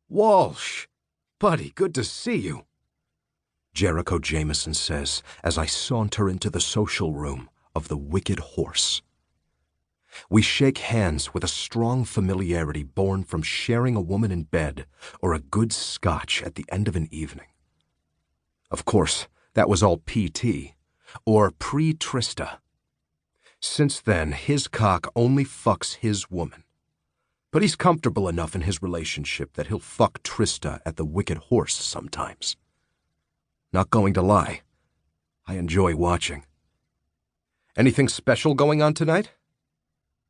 Walsh! Buddy, good to see you, Jericho Jameson says as I saunter into the social room of the Wicked Horse. We shake hands with a strong familiarity born from sharing a woman in bed or a good scotch at the end of an evening. Of course, that was all PT, or pre-Trista. Since then, his cock only fucks his woman. But he's comfortable enough in his relationship that he'll fuck Trista at the Wicked Horse sometimes. Not going to lie, I enjoy watching. Anything special going on tonight?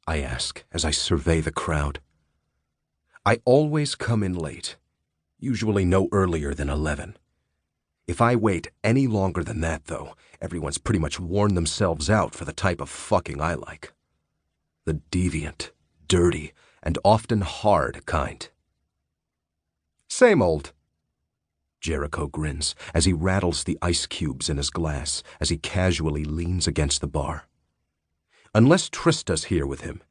I ask as I survey the crowd. I always come in late, usually no earlier than 11. If I wait any longer than that, though, everyone's pretty much worn themselves out for the type of fucking I like. The deviant, dirty, and often hard kind. Same old. Jericho grins as he rattles the ice cubes in his glass as he casually leans against the bar. Unless Trista's here with him,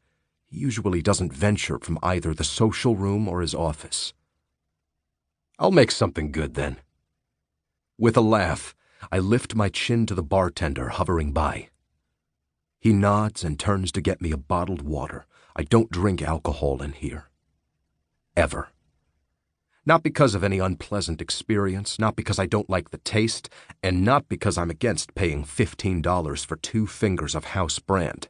he usually doesn't venture from either the social room or his office. I'll make something good then. With a laugh, I lift my chin to the bartender hovering by. He nods and turns to get me a bottled water. I don't drink alcohol in here. Ever. Not because of any unpleasant experience, not because I don't like the taste, and not because I'm against paying $15 for 2 fingers of house brand.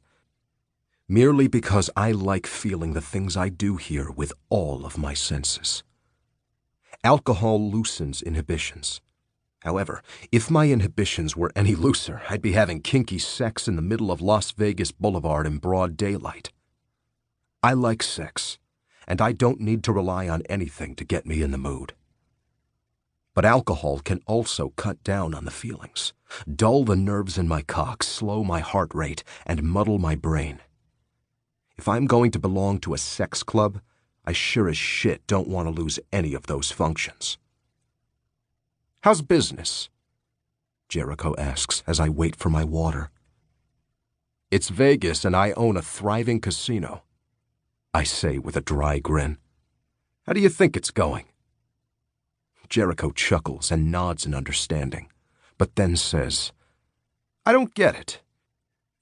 Merely because I like feeling the things I do here with all of my senses. Alcohol loosens inhibitions. However, if my inhibitions were any looser, I'd be having kinky sex in the middle of Las Vegas Boulevard in broad daylight. I like sex, and I don't need to rely on anything to get me in the mood. But alcohol can also cut down on the feelings, dull the nerves in my cock, slow my heart rate, and muddle my brain. If I'm going to belong to a sex club, I sure as shit don't want to lose any of those functions. How's business? Jericho asks as I wait for my water. It's Vegas and I own a thriving casino, I say with a dry grin. How do you think it's going? Jericho chuckles and nods in understanding, but then says, I don't get it.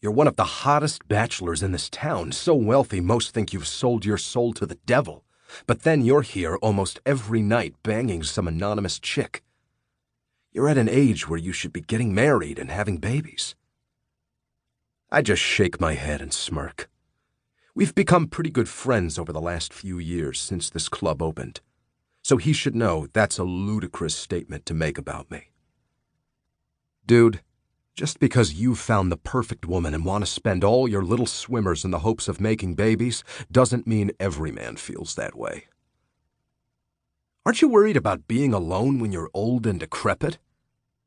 You're one of the hottest bachelors in this town, so wealthy most think you've sold your soul to the devil, but then you're here almost every night banging some anonymous chick. You're at an age where you should be getting married and having babies. I just shake my head and smirk. We've become pretty good friends over the last few years since this club opened, so he should know that's a ludicrous statement to make about me. Dude, just because you've found the perfect woman and want to spend all your little swimmers in the hopes of making babies doesn't mean every man feels that way. Aren't you worried about being alone when you're old and decrepit?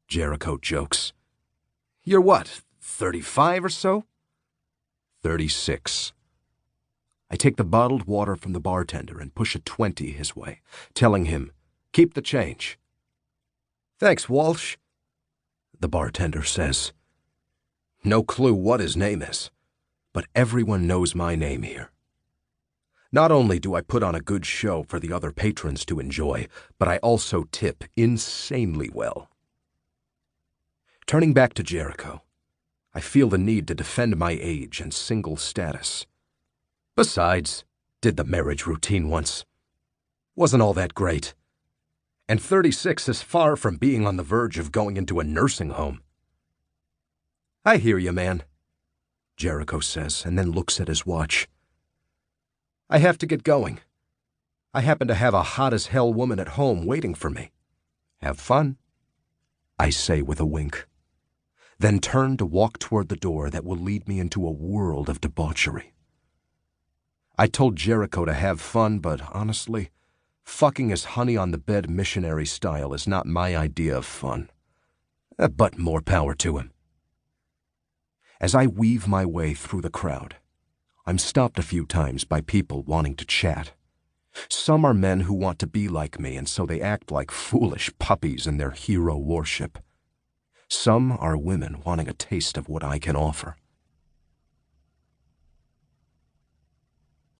Jericho jokes. You're what, 35 or so? 36. I take the bottled water from the bartender and push a 20 his way, telling him, keep the change. Thanks, Walsh, the bartender says. No clue what his name is, but everyone knows my name here. Not only do I put on a good show for the other patrons to enjoy, but I also tip insanely well. Turning back to Jericho, I feel the need to defend my age and single status. Besides, did the marriage routine once. Wasn't all that great. And 36 is far from being on the verge of going into a nursing home. I hear you, man, Jericho says, and then looks at his watch. I have to get going. I happen to have a hot-as-hell woman at home waiting for me. Have fun, I say with a wink, then turn to walk toward the door that will lead me into a world of debauchery. I told Jericho to have fun, but honestly, fucking his honey-on-the-bed missionary style is not my idea of fun. But more power to him. As I weave my way through the crowd, I'm stopped a few times by people wanting to chat. Some are men who want to be like me, and so they act like foolish puppies in their hero worship. Some are women wanting a taste of what I can offer.